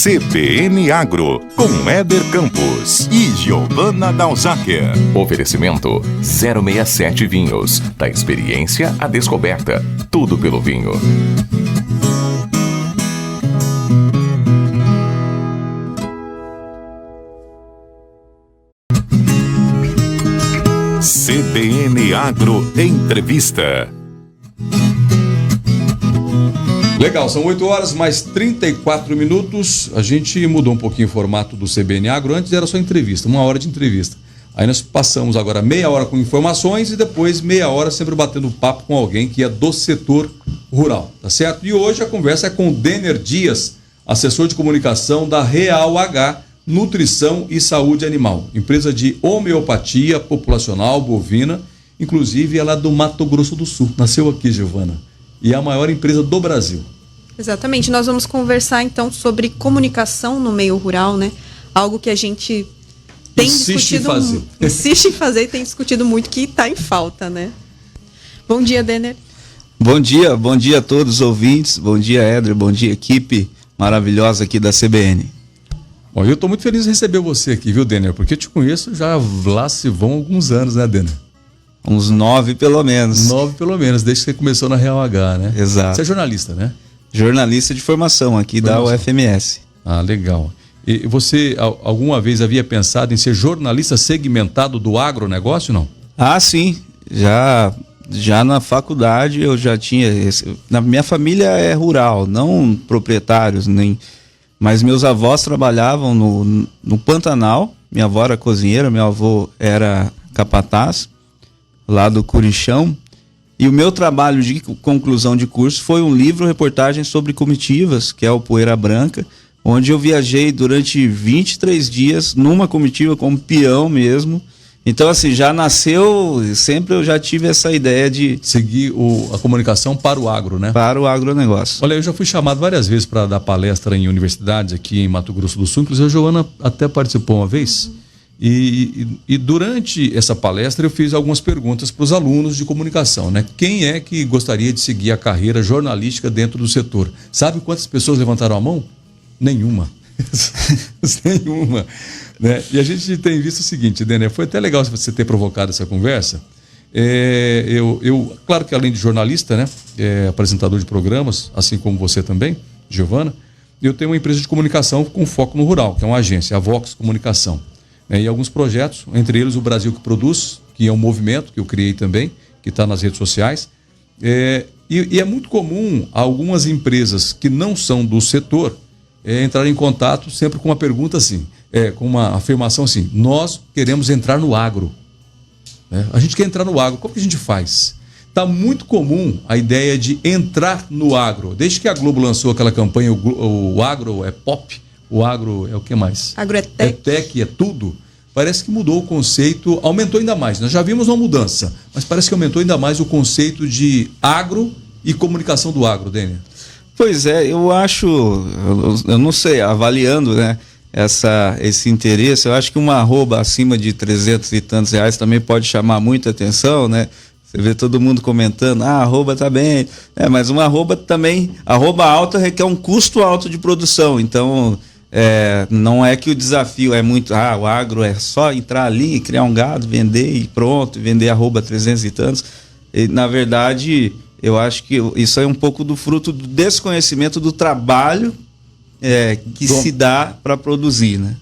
CBN Agro, com Éder Campos e Giovana Dalzáquer. Oferecimento 067 Vinhos. Da experiência à descoberta. Tudo pelo vinho. CBN Agro Entrevista. Legal, são 8 horas mais 34 minutos. A gente mudou um pouquinho o formato do CBN Agro. Antes era só entrevista, 1 hora de entrevista. Aí nós passamos agora meia hora com informações e depois meia hora sempre batendo papo com alguém que é do setor rural, tá certo? E hoje a conversa é com o Denner Dias, assessor de comunicação da Real H Nutrição e Saúde Animal, empresa de homeopatia populacional bovina, inclusive ela é do Mato Grosso do Sul, nasceu aqui, Giovana, e é a maior empresa do Brasil. Exatamente, nós vamos conversar então sobre comunicação no meio rural, né? Algo que a gente tem insiste em fazer e tem discutido muito, que está em falta, né? Bom dia, Denner. Bom dia a todos os ouvintes, bom dia, Éder, bom dia, equipe maravilhosa aqui da CBN. Bom, eu estou muito feliz de receber você aqui, viu, Denner? Porque eu te conheço já lá se vão alguns anos, né, Denner? Uns 9 pelo menos. 9 pelo menos, desde que você começou na Real H, né? Exato. Você é jornalista, né? Jornalista de formação aqui da UFMS. Ah, legal. E você alguma vez havia pensado em ser jornalista segmentado do agronegócio, não? Ah, sim. Já na faculdade eu já tinha... Na minha família é rural, não proprietários, mas meus avós trabalhavam no Pantanal. Minha avó era cozinheira, meu avô era capataz, lá do Curichão. E o meu trabalho de conclusão de curso foi um livro, reportagem sobre comitivas, que é o Poeira Branca, onde eu viajei durante 23 dias numa comitiva como peão mesmo. Então, assim, já nasceu, sempre eu já tive essa ideia de seguir a comunicação para o agro, né? Para o agronegócio. Olha, eu já fui chamado várias vezes para dar palestra em universidades aqui em Mato Grosso do Sul, inclusive a Giovana até participou uma vez. E durante essa palestra eu fiz algumas perguntas para os alunos de comunicação, né? Quem é que gostaria de seguir a carreira jornalística dentro do setor? Sabe quantas pessoas levantaram a mão? Nenhuma. Nenhuma. Né? E a gente tem visto o seguinte, Denner, foi até legal você ter provocado essa conversa. Claro que além de jornalista, né, apresentador de programas, assim como você também, Giovana, eu tenho uma empresa de comunicação com foco no rural, que é uma agência, a Vox Comunicação. E alguns projetos, entre eles o Brasil que Produz, que é um movimento que eu criei também, que está nas redes sociais. E é muito comum algumas empresas que não são do setor entrar em contato sempre com uma pergunta assim, com uma afirmação assim: nós queremos entrar no agro. A gente quer entrar no agro, como que a gente faz? Está muito comum a ideia de entrar no agro. Desde que a Globo lançou aquela campanha, o agro é pop, o agro é o que mais? Agro é tech. É tech, é tudo. Parece que mudou o conceito, aumentou ainda mais. Nós já vimos uma mudança, mas parece que aumentou ainda mais o conceito de agro e comunicação do agro, Denner. Pois é, eu acho, eu não sei, avaliando, né, esse interesse, eu acho que uma arroba acima de 300 e tantos reais também pode chamar muita atenção, né? Você vê todo mundo comentando, arroba tá bem, mas uma arroba também, arroba alta requer um custo alto de produção, então não é que o desafio é muito, o agro é só entrar ali, criar um gado, vender e pronto, vender arroba 300 e tantos, e, na verdade, eu acho que isso é um pouco do fruto do desconhecimento do trabalho que se dá para produzir, né?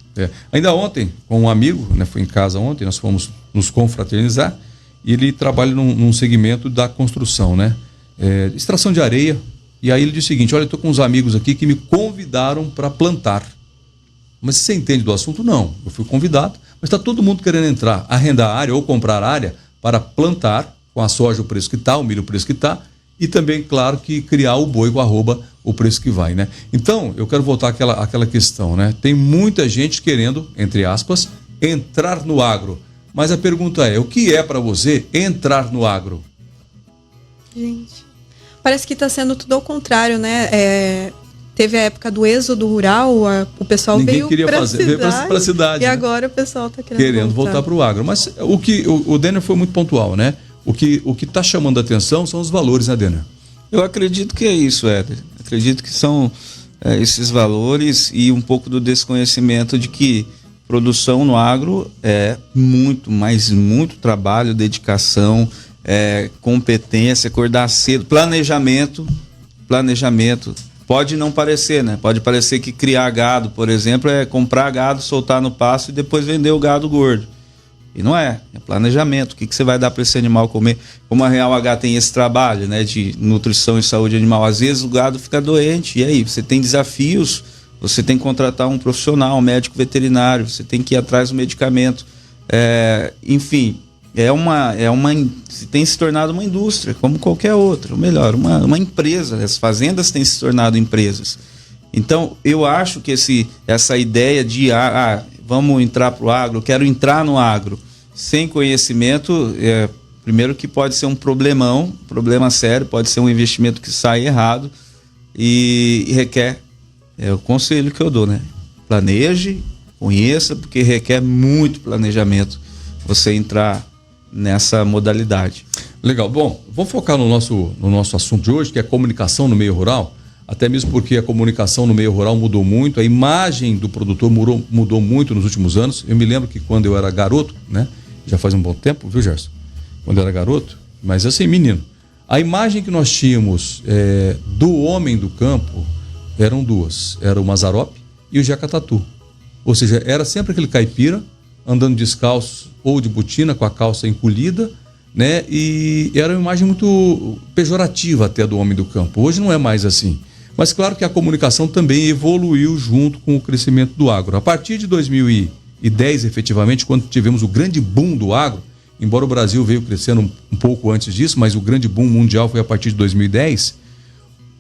Ainda ontem, com um amigo, né, fui em casa ontem, nós fomos nos confraternizar, e ele trabalha num segmento da construção, né? Extração de areia. E aí ele diz o seguinte: olha, eu estou com uns amigos aqui que me convidaram para plantar. Mas você entende do assunto? Não. Eu fui convidado, mas está todo mundo querendo entrar, arrendar área ou comprar área para plantar, com a soja o preço que está, o milho o preço que está, e também, claro, que criar o boi com arroba o preço que vai, né? Então, eu quero voltar àquela questão, né? Tem muita gente querendo, entre aspas, entrar no agro. Mas a pergunta é: o que é para você entrar no agro? Gente, parece que está sendo tudo ao contrário, né? Teve a época do êxodo rural, o pessoal veio para a cidade. E agora o pessoal está querendo voltar para o agro. Mas o Denner foi muito pontual, né? O que está chamando a atenção são os valores, né, Denner? Eu acredito que é isso, Éder. Acredito que são esses valores e um pouco do desconhecimento de que produção no agro é muito, mas muito trabalho, dedicação, competência, acordar cedo, planejamento. Pode não parecer, né? Pode parecer que criar gado, por exemplo, é comprar gado, soltar no pasto e depois vender o gado gordo. E não é planejamento. O que você vai dar para esse animal comer? Como a Real H tem esse trabalho, né, de nutrição e saúde animal, às vezes o gado fica doente. E aí, você tem desafios, você tem que contratar um profissional, um médico veterinário, você tem que ir atrás do medicamento. Enfim, tem se tornado uma indústria, como qualquer outra. Ou melhor, uma empresa. As fazendas têm se tornado empresas. Então, eu acho que essa ideia de vamos entrar para o agro, quero entrar no agro, sem conhecimento, primeiro que pode ser um problema sério, pode ser um investimento que sai errado e requer, o conselho que eu dou, né? Planeje, conheça, porque requer muito planejamento você entrar nessa modalidade. Legal. Bom, vamos focar no nosso assunto de hoje, que é comunicação no meio rural, até mesmo porque a comunicação no meio rural mudou muito, a imagem do produtor mudou muito nos últimos anos. Eu me lembro que quando eu era garoto, né? Já faz um bom tempo, viu, Gerson? Quando eu era garoto, mas assim, menino, a imagem que nós tínhamos do homem do campo eram duas, era o Mazzaropi e o Jeca Tatu. Ou seja, era sempre aquele caipira andando descalço ou de botina com a calça encolhida, né? E era uma imagem muito pejorativa até do homem do campo. Hoje não é mais assim. Mas claro que a comunicação também evoluiu junto com o crescimento do agro. A partir de 2010, efetivamente, quando tivemos o grande boom do agro, embora o Brasil veio crescendo um pouco antes disso, mas o grande boom mundial foi a partir de 2010,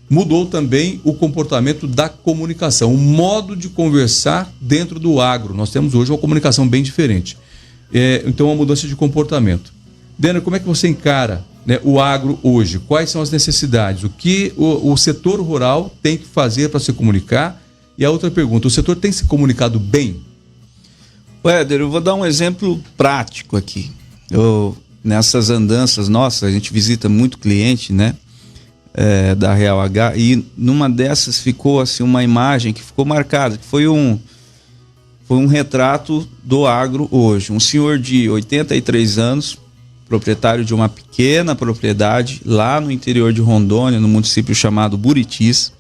mudou também o comportamento da comunicação, o modo de conversar dentro do agro. Nós temos hoje uma comunicação bem diferente. Então, uma mudança de comportamento. Denner, como é que você encara, né, o agro hoje? Quais são as necessidades? O que o setor rural tem que fazer para se comunicar? E a outra pergunta, o setor tem se comunicado bem? Éder, eu vou dar um exemplo prático aqui. Nessas andanças nossas, a gente visita muito cliente, né, da Real H, e numa dessas ficou assim uma imagem que ficou marcada, que foi um retrato do agro hoje. Um senhor de 83 anos, proprietário de uma pequena propriedade lá no interior de Rondônia, no município chamado Buritis.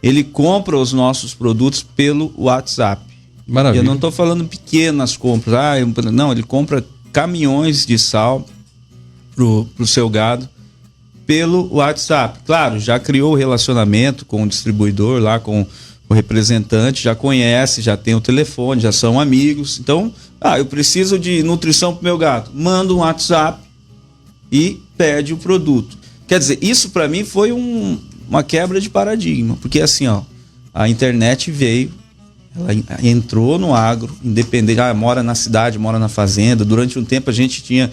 Ele compra os nossos produtos pelo WhatsApp. Maravilha. Eu não estou falando pequenas compras. Não, ele compra caminhões de sal pro seu gado pelo WhatsApp. Claro, já criou o relacionamento com o distribuidor lá, com o representante, já conhece, já tem o telefone, já são amigos. Então, eu preciso de nutrição para o meu gado. Manda um WhatsApp e pede o produto. Quer dizer, isso para mim foi uma quebra de paradigma, porque assim, a internet veio, ela entrou no agro, independente, mora na cidade, mora na fazenda. Durante um tempo a gente tinha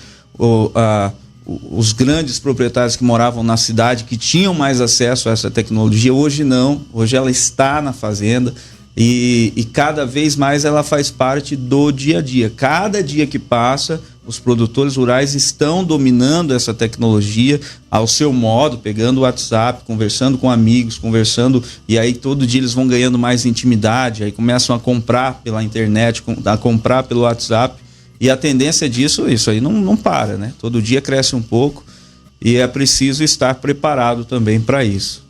os grandes proprietários que moravam na cidade, que tinham mais acesso a essa tecnologia. Hoje não, hoje ela está na fazenda e cada vez mais ela faz parte do dia a dia. Cada dia que passa, os produtores rurais estão dominando essa tecnologia ao seu modo, pegando o WhatsApp, conversando com amigos, e aí todo dia eles vão ganhando mais intimidade, aí começam a comprar pela internet, a comprar pelo WhatsApp. E a tendência disso, isso aí não para, né? Todo dia cresce um pouco e é preciso estar preparado também para isso.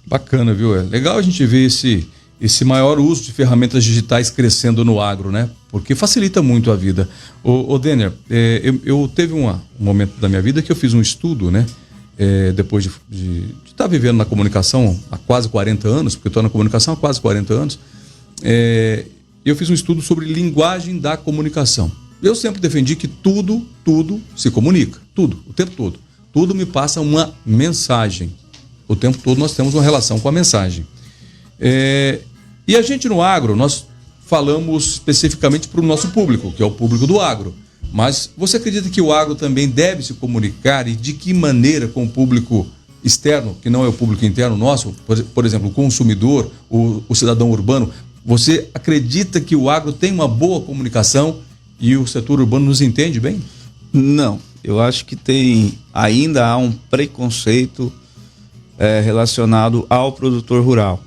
Bacana, viu? É legal a gente ver esse maior uso de ferramentas digitais crescendo no agro, né? Porque facilita muito a vida. Ô Denner, eu teve um momento da minha vida que eu fiz um estudo, né? Depois de estar vivendo na comunicação há quase 40 anos, porque eu estou na comunicação há quase 40 anos, eu fiz um estudo sobre linguagem da comunicação. Eu sempre defendi que tudo se comunica, tudo, o tempo todo. Tudo me passa uma mensagem. O tempo todo nós temos uma relação com a mensagem. E a gente no agro, nós falamos especificamente para o nosso público, que é o público do agro. Mas você acredita que o agro também deve se comunicar e de que maneira com o público externo, que não é o público interno nosso, por exemplo, o consumidor, o cidadão urbano? Você acredita que o agro tem uma boa comunicação e o setor urbano nos entende bem? Não, eu acho que ainda há um preconceito relacionado ao produtor rural.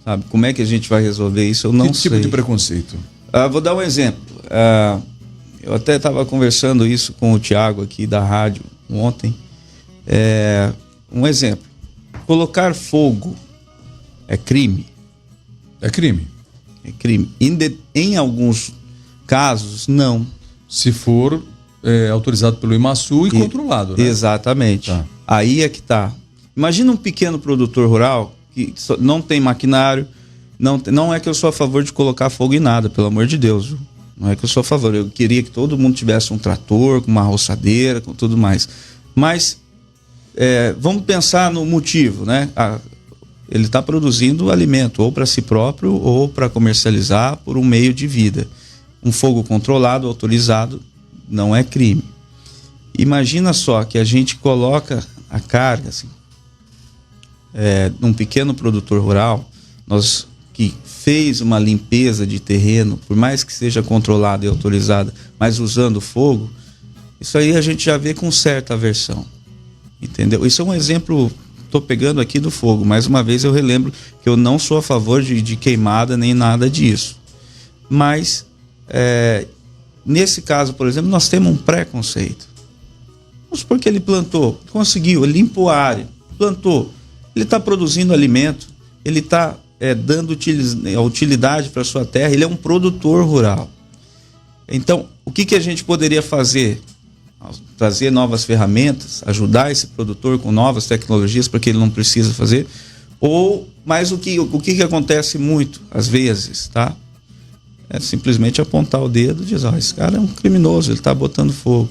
sabe? Como é que a gente vai resolver isso? Eu não sei. Que tipo de preconceito? Vou dar um exemplo. Eu até estava conversando isso com o Tiago aqui da rádio ontem. Um exemplo. Colocar fogo é crime? É crime. É crime. Em alguns casos, não. Se for autorizado pelo IMASU e controlado, né? Exatamente. Tá. Aí é que tá. Imagina um pequeno produtor rural que não tem maquinário. Não é que eu sou a favor de colocar fogo em nada, pelo amor de Deus. Viu? Não é que eu sou a favor. Eu queria que todo mundo tivesse um trator, com uma roçadeira, com tudo mais. Mas vamos pensar no motivo, né? Ele está produzindo alimento ou para si próprio ou para comercializar por um meio de vida. Um fogo controlado, autorizado, não é crime. Imagina só que a gente coloca a carga assim, num pequeno produtor rural, que fez uma limpeza de terreno, por mais que seja controlada e autorizada, mas usando fogo, isso aí a gente já vê com certa aversão. Entendeu? Isso é um exemplo, estou pegando aqui do fogo. Mais uma vez eu relembro que eu não sou a favor de queimada nem nada disso. Mas, nesse caso, por exemplo, nós temos um preconceito. Vamos supor que ele plantou, conseguiu, ele limpou a área, plantou, ele está produzindo alimento, ele está dando utilidade para a sua terra, ele é um produtor rural. Então, o que a gente poderia fazer? Trazer novas ferramentas, ajudar esse produtor com novas tecnologias para que ele não precisa fazer, mas o que acontece muito às vezes, tá? É simplesmente apontar o dedo e dizer, esse cara é um criminoso, ele está botando fogo.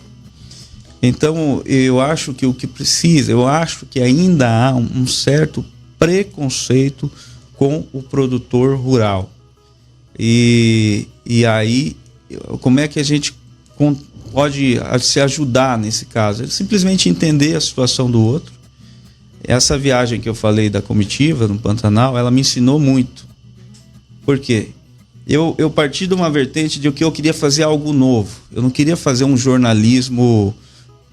Então eu acho que eu acho que ainda há um certo preconceito com o produtor rural. E aí, como é que a gente pode se ajudar nesse caso? É simplesmente entender a situação do outro. Essa viagem que eu falei da comitiva no Pantanal, ela me ensinou muito. Por quê? Eu parti de uma vertente de que eu queria fazer algo novo. Eu não queria fazer um jornalismo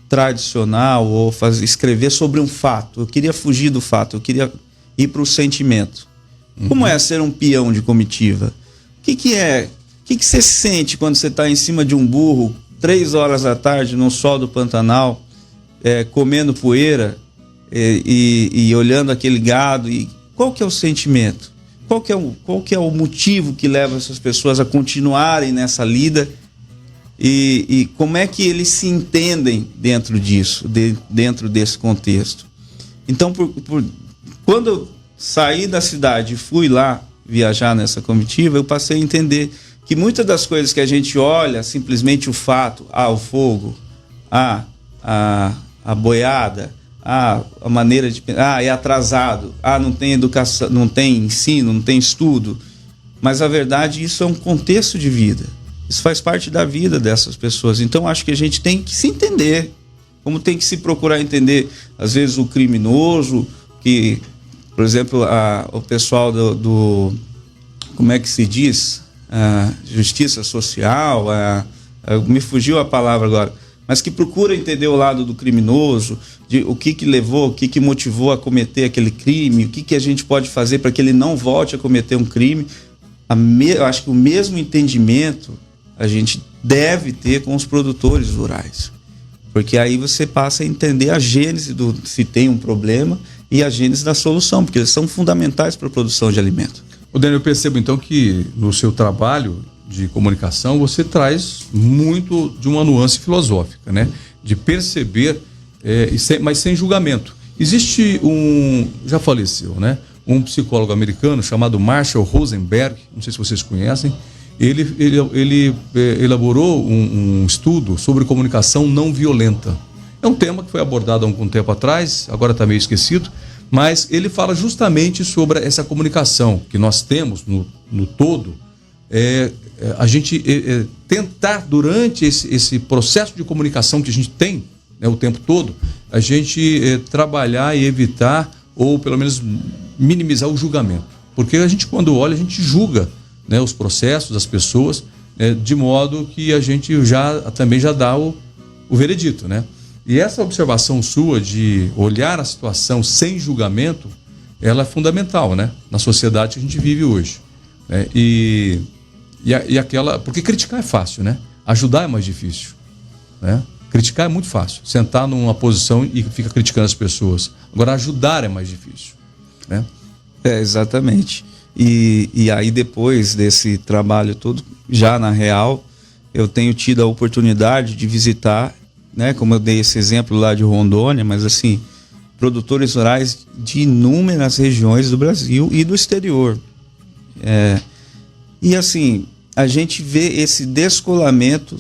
tradicional ou escrever sobre um fato. Eu queria fugir do fato, eu queria ir para o sentimento. Como é ser um peão de comitiva? O que você sente quando você está em cima de um burro 3 horas da tarde no sol do Pantanal, comendo poeira e olhando aquele gado? E qual que é o sentimento? Qual que é o motivo que leva essas pessoas a continuarem nessa lida? E como é que eles se entendem dentro disso, dentro desse contexto? Então, quando eu saí da cidade e fui lá viajar nessa comitiva, eu passei a entender que muitas das coisas que a gente olha, simplesmente o fato, o fogo, a boiada, a maneira de pensar, é atrasado, não tem educação, não tem ensino, não tem estudo, mas a verdade, isso é um contexto de vida, isso faz parte da vida dessas pessoas. Então acho que a gente tem que se entender, como tem que se procurar entender às vezes o criminoso, que, por exemplo, o pessoal do como é que se diz? Justiça social, me fugiu a palavra agora, mas que procura entender o lado do criminoso, de o que levou, o que motivou a cometer aquele crime, o que a gente pode fazer para que ele não volte a cometer um crime. Eu acho que o mesmo entendimento a gente deve ter com os produtores rurais, porque aí você passa a entender a gênese se tem um problema e a gênese da solução, porque eles são fundamentais para a produção de alimento. Daniel, eu percebo então que no seu trabalho de comunicação você traz muito de uma nuance filosófica, né? De perceber, mas sem julgamento. Existe já faleceu, né? Um psicólogo americano chamado Marshall Rosenberg, não sei se vocês conhecem, ele elaborou um estudo sobre comunicação não violenta. É um tema que foi abordado há algum tempo atrás, agora está meio esquecido, mas ele fala justamente sobre essa comunicação que nós temos no todo, a gente tentar, durante esse processo de comunicação que a gente tem, né, o tempo todo, a gente trabalhar e evitar, ou pelo menos minimizar o julgamento. Porque a gente, quando olha, a gente julga, né, os processos, as pessoas, de modo que a gente também já dá o veredito, né? E essa observação sua de olhar a situação sem julgamento ela é fundamental, né? Na sociedade que a gente vive hoje. Né? E aquela... Porque criticar é fácil, né? Ajudar é mais difícil. Né? Criticar é muito fácil. Sentar numa posição e fica criticando as pessoas. Agora, ajudar é mais difícil. Né? Exatamente. E aí, depois desse trabalho todo, já na Real, eu tenho tido a oportunidade de visitar, né, como eu dei esse exemplo lá de Rondônia, mas assim, produtores rurais de inúmeras regiões do Brasil e do exterior. E assim, a gente vê esse descolamento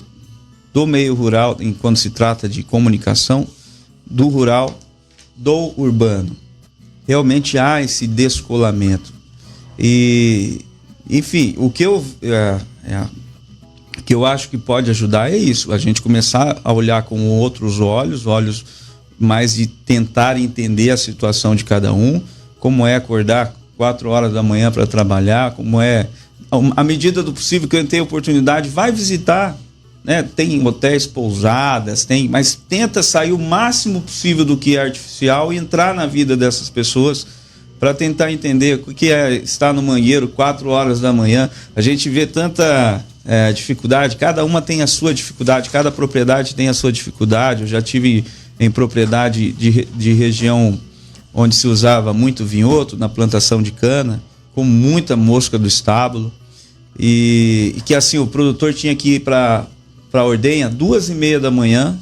do meio rural, quando se trata de comunicação, do rural, do urbano. Realmente há esse descolamento. E, enfim, o que eu acho que pode ajudar é isso, a gente começar a olhar com outros olhos mais de tentar entender a situação de cada um, como é acordar 4 horas da manhã para trabalhar, como é, à medida do possível que eu tenho oportunidade, vai visitar, né? Tem hotéis, pousadas, mas tenta sair o máximo possível do que é artificial e entrar na vida dessas pessoas para tentar entender o que é estar no mangueiro 4 horas da manhã. A gente vê tanta dificuldade, cada uma tem a sua dificuldade, cada propriedade tem a sua dificuldade. Eu já tive em propriedade de região onde se usava muito vinhoto na plantação de cana, com muita mosca do estábulo, e que assim o produtor tinha que ir para a ordenha 2h30 da manhã,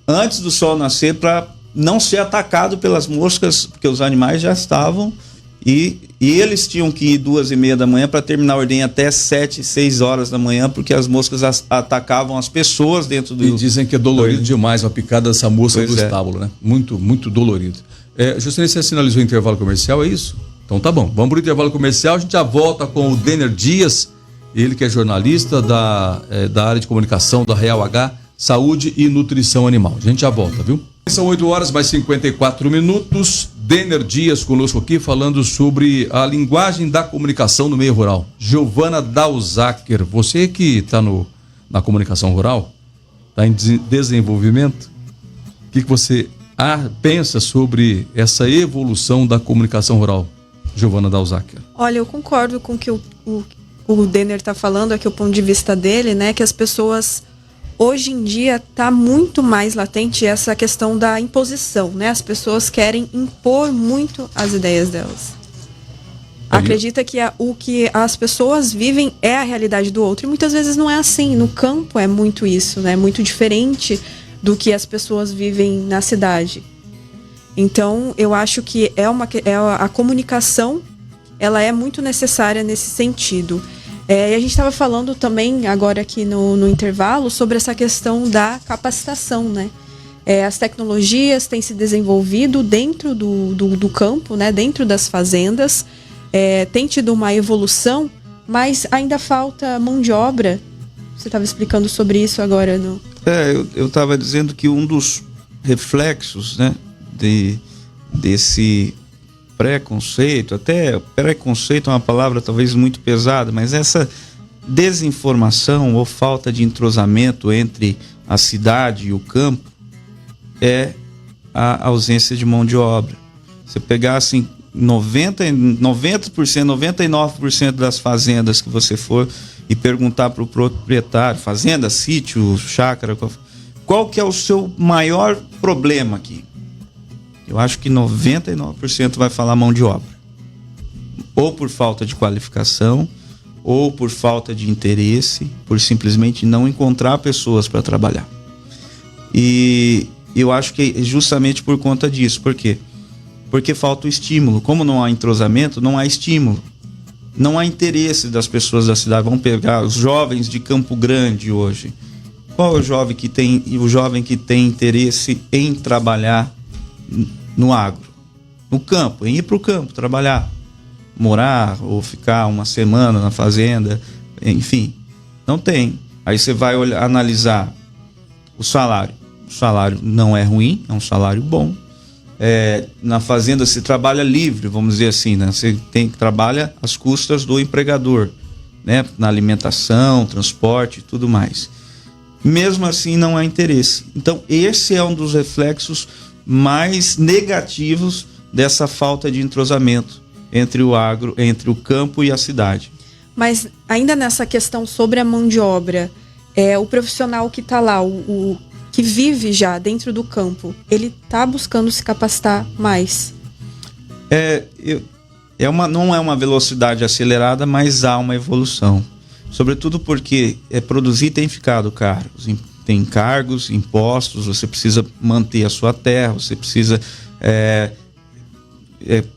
antes do sol nascer, para não ser atacado pelas moscas, porque os animais já estavam, e eles tinham que ir 2h30 da manhã para terminar a ordenha até 7, 6 horas da manhã, porque as moscas atacavam as pessoas dentro do... E dizem que é dolorido demais a picada dessa mosca do estábulo, né? Muito, muito dolorido. Juscelino, você sinalizou o intervalo comercial, é isso? Então tá bom, vamos para o intervalo comercial, a gente já volta com o Denner Dias, ele que é jornalista da área de comunicação da Real H, Saúde e Nutrição Animal. A gente já volta, viu? São 8 horas mais 54 minutos. Denner Dias conosco aqui falando sobre a linguagem da comunicação no meio rural. Giovana Dalzacker, você que está na comunicação rural, está em desenvolvimento, o que você pensa sobre essa evolução da comunicação rural, Giovana Dalzacker? Olha, eu concordo com o que o Denner está falando, aqui o ponto de vista dele, né, que as pessoas... Hoje em dia está muito mais latente essa questão da imposição, né? As pessoas querem impor muito as ideias delas. Acredita que o que as pessoas vivem é a realidade do outro, e muitas vezes não é assim. No campo é muito isso, né? Muito diferente do que as pessoas vivem na cidade. Então, eu acho que a comunicação, ela é muito necessária nesse sentido. E a gente estava falando também, agora aqui no intervalo, sobre essa questão da capacitação, né? As tecnologias têm se desenvolvido dentro do campo, né? Dentro das fazendas, tem tido uma evolução, mas ainda falta mão de obra. Você estava explicando sobre isso agora, no... Eu estava dizendo que um dos reflexos, né, desse preconceito, até preconceito é uma palavra talvez muito pesada, mas essa desinformação ou falta de entrosamento entre a cidade e o campo é a ausência de mão de obra. Você pegar assim 90%, 99% das fazendas que você for e perguntar para o proprietário, fazenda, sítio, chácara, qual que é o seu maior problema aqui? Eu acho que 99% vai falar mão de obra. Ou por falta de qualificação, ou por falta de interesse, por simplesmente não encontrar pessoas para trabalhar. E eu acho que é justamente por conta disso. Por quê? Porque falta o estímulo. Como não há entrosamento, não há estímulo. Não há interesse das pessoas da cidade. Vamos pegar os jovens de Campo Grande hoje. Qual é o jovem que tem interesse em trabalhar no agro, no campo, em ir para o campo trabalhar, morar ou ficar uma semana na fazenda, enfim, não tem. Aí você vai analisar o salário. O salário não é ruim, é um salário bom. Na fazenda se trabalha livre, vamos dizer assim, né? Você trabalha às custas do empregador, né? Na alimentação, transporte e tudo mais. Mesmo assim não há interesse. Então esse é um dos reflexos mais negativos dessa falta de entrosamento entre o campo e a cidade. Mas ainda nessa questão sobre a mão de obra, o profissional que está lá, o que vive já dentro do campo, ele está buscando se capacitar mais? Não é uma velocidade acelerada, mas há uma evolução. Sobretudo porque produzir tem ficado caro. Tem encargos, impostos, você precisa manter a sua terra, você precisa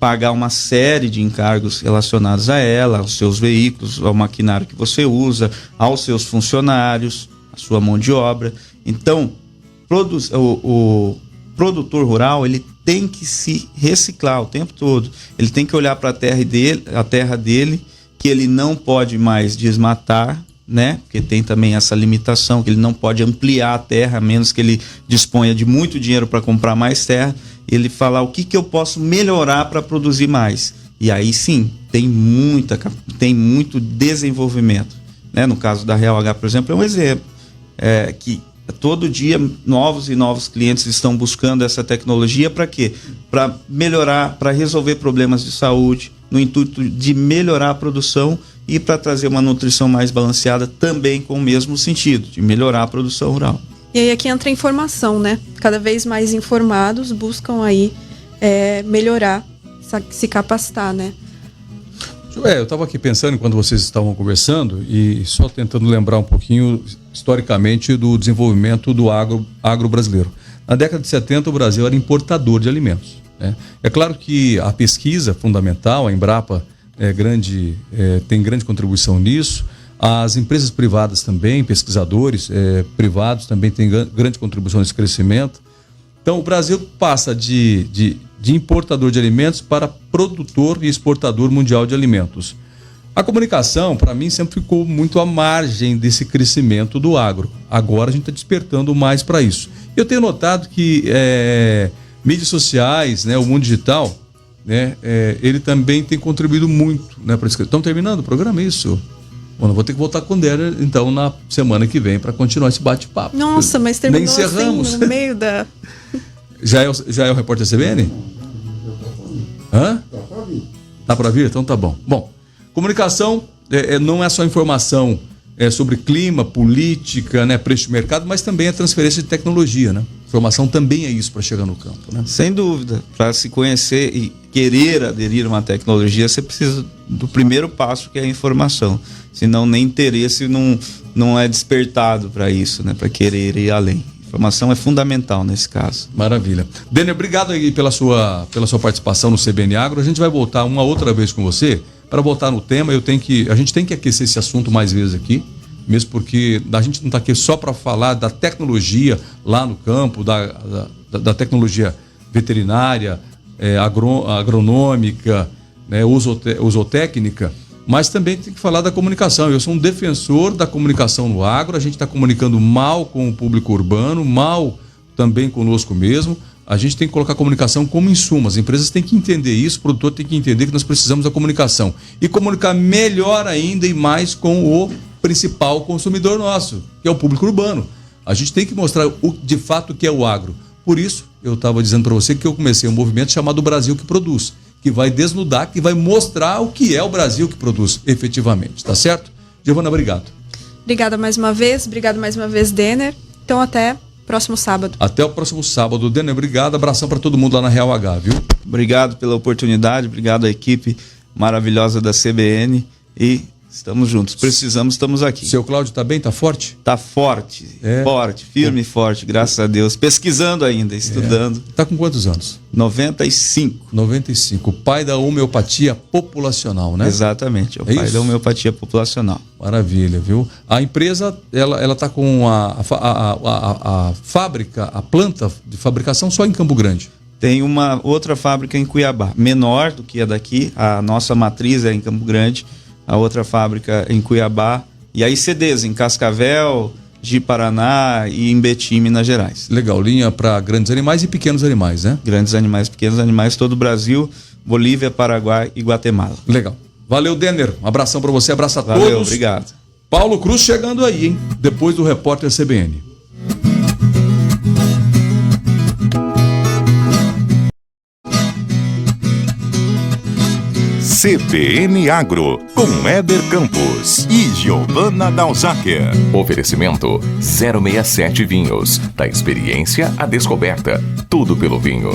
pagar uma série de encargos relacionados a ela, aos seus veículos, ao maquinário que você usa, aos seus funcionários, a sua mão de obra. Então, o produtor rural, ele tem que se reciclar o tempo todo. Ele tem que olhar para a terra dele, que ele não pode mais desmatar, né? Porque tem também essa limitação, que ele não pode ampliar a terra, a menos que ele disponha de muito dinheiro para comprar mais terra. Ele falar o que eu posso melhorar para produzir mais. E aí sim, tem muito desenvolvimento, né? No caso da Real H, por exemplo, é um exemplo. Que todo dia novos e novos clientes estão buscando essa tecnologia para quê? Para melhorar, para resolver problemas de saúde, no intuito de melhorar a produção e para trazer uma nutrição mais balanceada, também com o mesmo sentido, de melhorar a produção rural. E aí aqui entra a informação, né? Cada vez mais informados buscam aí melhorar, se capacitar, né? Eu estava aqui pensando enquanto vocês estavam conversando e só tentando lembrar um pouquinho historicamente do desenvolvimento do agro brasileiro. Na década de 70 o Brasil era importador de alimentos, né? É claro que a pesquisa fundamental, a Embrapa tem grande contribuição nisso. As empresas privadas também, pesquisadores privados também têm grande contribuição nesse crescimento. Então o Brasil passa de importador de alimentos para produtor e exportador mundial de alimentos. A comunicação, para mim, sempre ficou muito à margem desse crescimento do agro. Agora a gente está despertando mais para isso. Eu tenho notado que mídias sociais, né, o mundo digital, né, ele também tem contribuído muito, né, para isso. Estão terminando o programa, é isso? Bom, vou ter que voltar com o Denner, então, na semana que vem para continuar esse bate-papo. Nossa, mas terminou nem encerramos. Assim, no meio da... Já é o repórter CBN? Hã? Tá para vir? Então tá bom. Bom, comunicação não é só informação sobre clima, política, né, preço de mercado, mas também a transferência de tecnologia, né? Informação também é isso para chegar no campo, né? Sem dúvida. Para se conhecer e querer aderir a uma tecnologia, você precisa do primeiro passo, que é a informação. Senão nem interesse não é despertado para isso, né? Para querer ir além. Informação é fundamental nesse caso. Maravilha. Denner, obrigado aí pela sua participação no CBN Agro. A gente vai voltar uma outra vez com você para voltar no tema. A gente tem que aquecer esse assunto mais vezes aqui, mesmo porque a gente não está aqui só para falar da tecnologia lá no campo, da tecnologia veterinária, agronômica, né, usotécnica, mas também tem que falar da comunicação. Eu sou um defensor da comunicação no agro. A gente está comunicando mal com o público urbano, mal também conosco mesmo. A gente tem que colocar a comunicação como insumo. As empresas têm que entender isso, o produtor tem que entender que nós precisamos da comunicação. E comunicar melhor ainda e mais com o principal consumidor nosso, que é o público urbano. A gente tem que mostrar de fato o que é o agro. Por isso, eu estava dizendo para você que eu comecei um movimento chamado Brasil que Produz, que vai desnudar, que vai mostrar o que é o Brasil que produz efetivamente, tá certo? Giovana, obrigado. Obrigado mais uma vez, Denner. Então até próximo sábado. Até o próximo sábado, Denner, obrigado. Abração para todo mundo lá na Real H, viu? Obrigado pela oportunidade, obrigado à equipe maravilhosa da CBN e estamos juntos. Precisamos, estamos aqui. Seu Cláudio tá bem? Tá forte? Tá forte, forte, firme e forte, graças a Deus. Pesquisando ainda, estudando. Tá com quantos anos? 95. 95. O pai da homeopatia populacional, né? Exatamente, é o pai da homeopatia populacional. Maravilha, viu? A empresa, ela tá com a fábrica, a planta de fabricação só em Campo Grande. Tem uma outra fábrica em Cuiabá, menor do que a daqui. A nossa matriz é em Campo Grande. A outra fábrica em Cuiabá, e aí CDs em Cascavel, Ji-Paraná e em Betim, Minas Gerais. Legal, linha para grandes animais e pequenos animais, né? Grandes animais, pequenos animais, todo o Brasil, Bolívia, Paraguai e Guatemala. Legal. Valeu, Denner. Um abração para você, abraço a todos. Valeu, obrigado. Paulo Cruz chegando aí, hein? Depois do repórter CBN. CBN Agro, com Éder Campos e Giovana Dalzacker. Oferecimento 067 Vinhos. Da experiência à descoberta. Tudo pelo vinho.